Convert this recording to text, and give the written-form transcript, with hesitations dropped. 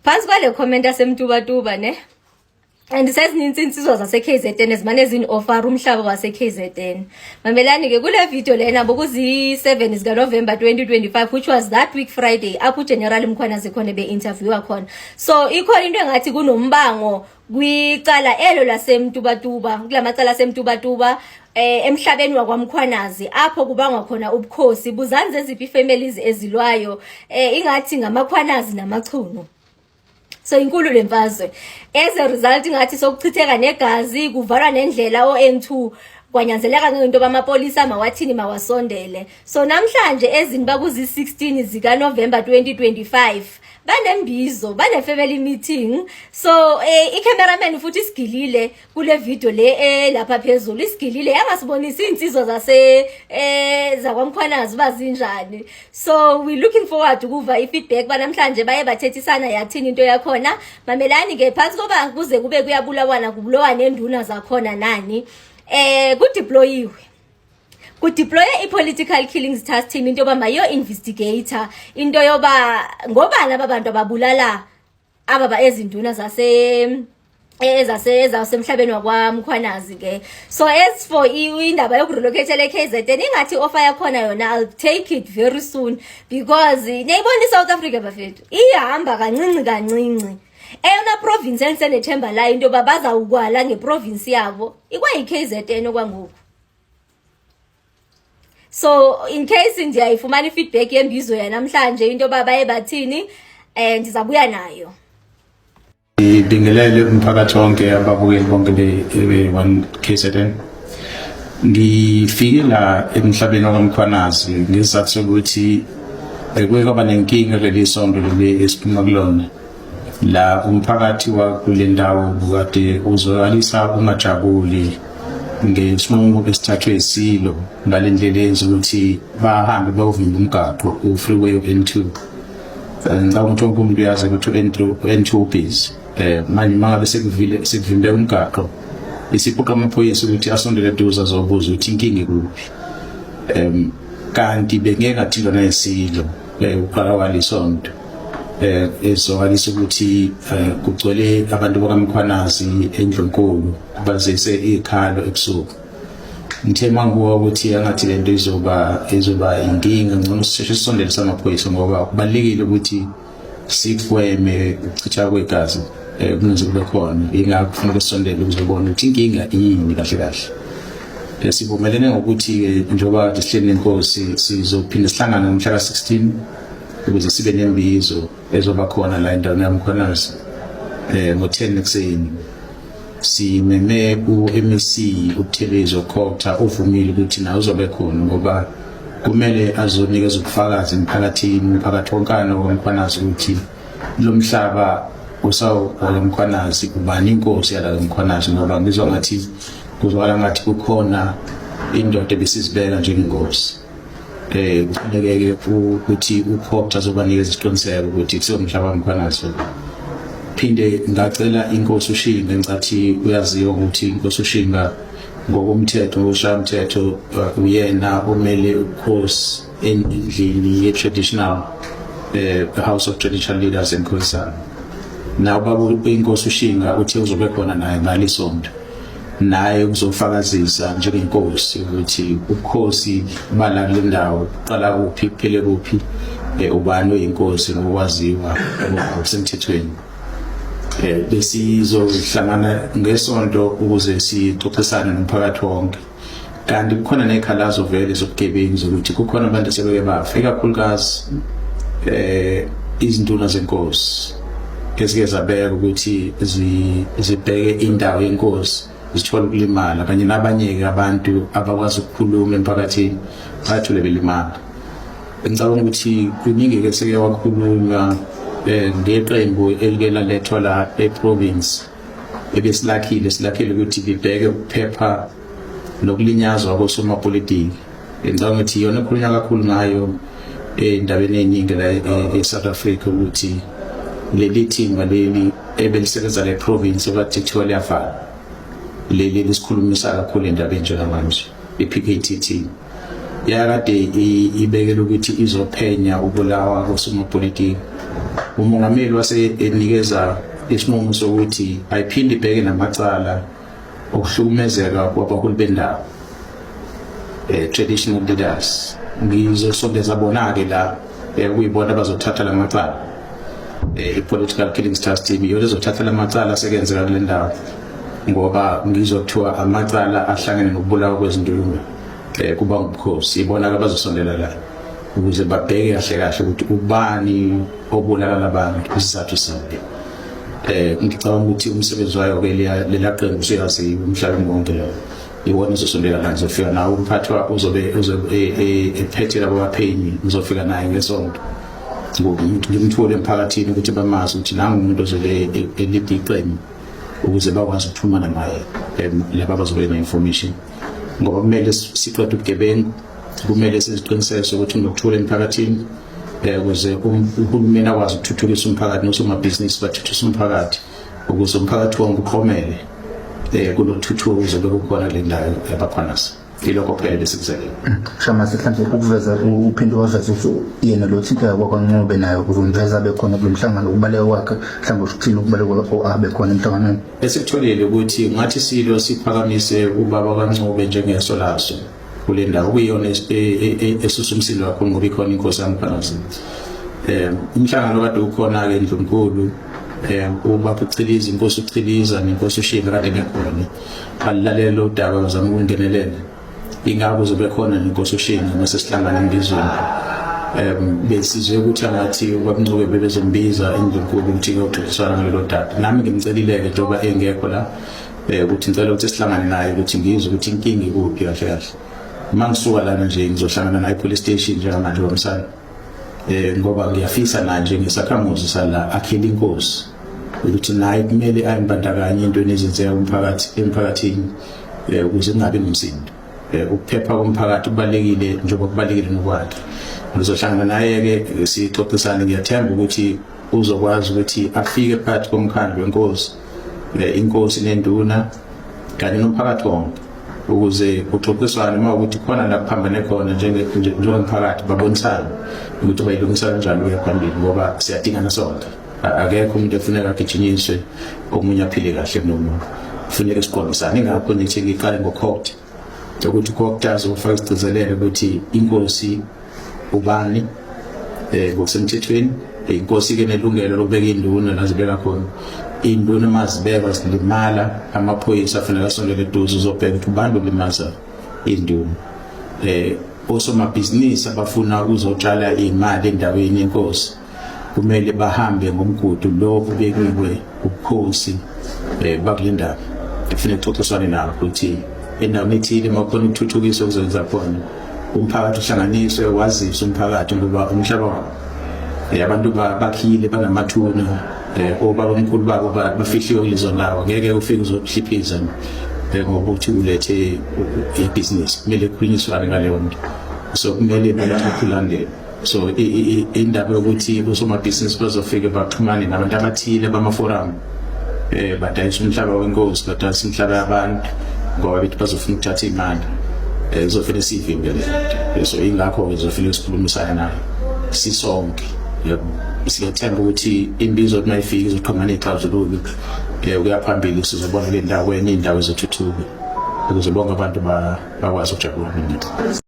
phansi kwale comment yasemtubatuba ne and sezininzi insizwa zase KZN ezimane zini-offer umhlaba wase KZN. Mamelani ke kule video lena bokuzi 7 zika November 2025 which was that week Friday apho General Mkhwanazi khona be-interviewa khona. So ikhona into engathi kunombango kwicala elo lasemtubatuba kulamacala asemtubatuba emhlabeni wakwaMkhwanazi apho kubangwa khona ubukhosi buzanze eziphi families ezilwayo ingathi ngamakhwanazi namachuno. So inkulu lemfazwe as a result ngathi sokuchitheka negazi kuvalwa nendlela oN2 kwanyanzeleka ngento bamapolisa mawathini mawasondele. So namhlanje ezini bakuzi 16 zika November 2025 banembizo bane-family meeting. So i-cameraman futhi isigilile kule video le lapha phezulu isigilile yangasibonisa insizwa zase zakwaMkhwanazi bazinjani. So we looking forward ukuva i-feedback banamhlanje baye bathethisana yathini into yakhona. Mamelani ke phansi koba kuze kube kuyabulawana kubulowa nenduna zakhona nani kudeploye i-political killings task team into yoba mayo investigator into yoba ngobani ababantu ababulala ababa ezinduna zasemhlabeni wakwaMkhwanazi ke. So as for indaba yokurelocate le KZN ingathi offer yakhona yona I'll take it very soon because niyayibona iSouth Africa bafethu ihamba kancinci eyona province ensenethemba la into babaza ukwala ngeprovince yabo ikwa iKZN okwangoku. So in case ndiyayifumana ifeedback yembizo yanamhlanje into babaye bathini ndizabuya nayo. Ngibingelele umphakathi wonke ababukeli bonke be-1 KZN. Ngifike la emhlabeni wakwaMkhwanazi ngesizathu sokuthi kuye kwaba nenkinga leli sonto leli esiphuma kulona la umphakathi wakule ndawo bukade uzwalisa ungajabuli ngesinqumo esithathwe isilo ngalendlela ezokuthi bahambe bayovimba umgaqo u-freeway N2. Ngicabanga ukuthi wonke umuntu uyazi ukuthi N2 busy. Manje mangabe sekuvimbe umgaqo isiphoqa amaphoyisa ukuthi asondele eduze azobuza ukuthi inkinga ikuphi. Kanti bengeke ngathintwa nesilo uqala walisonto ezokalisa ukuthi kugcwele abantu bakaMkhwanazi endlonkulu bazise ikhalo ebusuku. Ngithe manguwa ukuthi angathi lento izoba inkinga ngcono sisheshe sisondele samaphoyisa ngoba kubalekile ukuthi sigweme ukuchitha kwegazi kunoze kube khona ingakho kufanele sisondele ukuzobona ukuthi inkinga yini kahle kahle. Sivumelene ngokuthi njengoba sihleli nenkosi sizophinda sihlangana ngomhla ka-16 ukuze sibe nembizo ezoba khona la endaweni yaMkhwanazi ngo-10 ekuseni. Simeme u-MEC uThelezo Khotha uvumile ukuthi naye uzobe khona ngoba kumele azonikeza ubufakazi emphakathini umphakathi wonkana waMkhwanazi ukuthi lo mhlaba waMkhwanazi ubani inkosi yala kaMkhwanazi ngoba ngizwa ngathi kuzwakala ngathi kukhona indoda ebesizibeka njengenkosi. Kufanele ukuthi uPhopha azobanikeza isiqiniseko ukuthi kusomhlaba waMkhwanazi. Phinde ngacela inkosi uShinga ngicathi uyaziwa ukuthi inkosi uShinga ngokomthetho ngoshayamthetho uyena omele ukhosi endlini ye-traditional House of Traditional Leaders eNkhosana. Nawo baba inkosi uShinga uthi uzobe khona naye ngalisonto naye uzofakazisa njengenkosi ukuthi ukhosi bala le ndawo qala kuphi kuphele kuphi ubani oyinkosi nokwaziwa ngokusemthethweni. Besizohlangana ngesonto ukuze sixoxisane nomphakathi wonke. Kanti kukhona nekhalazo vele zobugebengu zokuthi kukhona abantu asebeke bafa ikakhulukazi izinduna zenkosi ezike zabeka ukuthi zibheke indawo yenkosi zithola ukulimala kanye nabanye abantu abakwazi ukukhuluma emphakathini bathole belimala. Ngicabanga ukuthi kuningi ke seke wakhuluma ngeqembu elike lalethwa la eprovince ebesilakhile ukuthi libheke ukuphepha nokulinyazwa kosomapolitiki. Ngicabanga ukuthi yona khulunywa kakhulu ngayo endabeni eningi la eSouth Africa ukuthi leli thimba leli ebelisebenza le province okade kuthiwa liyavala leli lisikhulumisa kakhulu endabeni njengamanje i-PKTT yakade ibekela ukuthi izophenya ubulawa kosomapolitiki umongameli enikeza isinqumo sokuthi ayiphinde ibheke namacala okuhlukumezeka kwabaholi bendawo, traditional leaders. Ngizosondeza bona-ke la kuyibona abazothatha la macala. I-Political Killings Task Team yona ezothatha la macala asekenzeka kule ndawo, ngoba ngizothiwa amacala ahlangene nokubulawa kwezinduna kuba ngubukhosi. Ibona-ke abazosondela la ukuze babheke kahle kahle ukuthi ubani obulala labantu, isizathu sayo. Ngicabanga ukuthi umsebenzi wayo ke lela qembu uyazi umhlabeni wonke lo. Iwona uzosondela la, ngizofika nawe umphathwa uzobe ephethe labo baphenyi, ngizofika naye ngesonto ngimthole emphakathini ukuthi bamazi ukuthi nangu umuntu ozobe eliphi iqembu, ukuze bakwazi ukuxhumana naye laba bazobe ne-information. Ngoba kumele siqede ubugebengu, kumele siziqiniseke ukuthi ngokuthola emphakathini ukuze uhulumeni akwazi ukuthuthukisa umphakathi nosomabhizinisi bathuthukise umphakathi, ukuze umphakathi wonke uxhomele kulothuthuko uzobe kukhona le ndawo yabakhwanasa. Ilokho phela lesikuzelela. Shamasi, mhlawumbe ukuveza uphinde waveza yena lo thinteka kwaNcube nayo kuzomveza abe khona kulo mhlangano, ukubaleka kwakhe mhlawumbe ukuthini ukubaleka abe khona emhlanganweni. Esikutholile ukuthi ngathi silo siphakamise ubaba kaNcube njengeso laso kule ndawo, kuyiyona esusumsilo kakhulu ngoba ikhona inkosi yaMkhwanazi. Umhlangano kade ukhona-ke eNdlunkulu, ubaba uChiliza, inkosi uChiliza nenkosi uShinga kade ngekhona, balilalela udaba bazama ukungenelela. Ingakho uzobe khona nenkosi uShinga mase sihlangana embizweni. Besizwe ukuthi angathi ubaba Ncube bebezombiza eNdlunkulu ukuthi kuyoxoxiswana ngalelo daba. Nami ngimcelile-ke njengoba engekho la ukuthi ngicela ukuthi sihlangane naye ukuthi ngizwe ukuthi inkinga ikuphi kahle kahle. Uma ngisuka lana nje ngizohlangana naye police station njengamanje wamsana, ngoba ngiyafisa naye njengesakhamuzi sala akhele inkosi ukuthi naye kumele ayimbandakanye entweni ezenzeka emphakathini ukuze kungabi nomsindo. Ukuphepha komphakathi kubalekile njengoba kubalekile nokwakhe. Ngizohlangana naye-ke sixoxisane. Ngiyathemba ukuthi uzokwazi ukuthi afike phakathi komkhandlu wenkosi, inkosi nenduna kanye nomphakathi wonke, ukuze kuxoxiswane uma ukuthi khona la kuphambane khona njengomphakathi, babonisane ukuthi bayilungisa kanjani ukuya phambili, ngoba siyadingana sonke. Akekho umuntu efuneka agijinyiswe omunye aphile kahle kunomunye, kufuneka siqondisane. Ingakho nithi ngiqale ngokhokta ukuthi ukhokta azofaka isigcizelelo ukuthi inkosi ubani ngokusemthethweni. Inkosi-ke nelungelo lokubeka induna la zibeka khona. Induna mazibeka zilimala, amaphoyisa afanele asondele eduze uzobheka ukuthi ubani olimaza induna. Osomabhizinisi abafuna ukuzotshala imali endaweni yenkosi kumele bahambe ngomgudu lo obekiwe ubukhosi bakule ndawo. Kufanele kuxoxiswane nabo ukuthi endaweni ethile makhona ukuthuthukisa okuzenza khona umphakathi uhlanganiswe, waziswe umphakathi ngoba umhlaba abantu bakhile banamathuna, obaba omkhulu babo bafihliwe kulezo ndawo. Ngeke ufike uzohliphiza ngokuthi ulethe ibhizinisi, kumele kukhulunyiswane ngaleyo nto. So kumele bakulandele. So indaba yokuthi osomabhizinisi bazofike baxhumane nabantu abathile bamaforum, badayisa umhlaba wenkosi, badayisa umhlaba yabantu ngoba bethi bazofuna ukuthatha imali, kuzofike sivimbele. So ingakho kuzofike sikhulumisane naye sisonke. Siyathemba ukuthi imbizo mayifika izoqhamuka nexazululo, ukuya phambili sizobona le ndawo enye indawo ezothuthuka ukuze bonke abantu bakwazi ukujabula.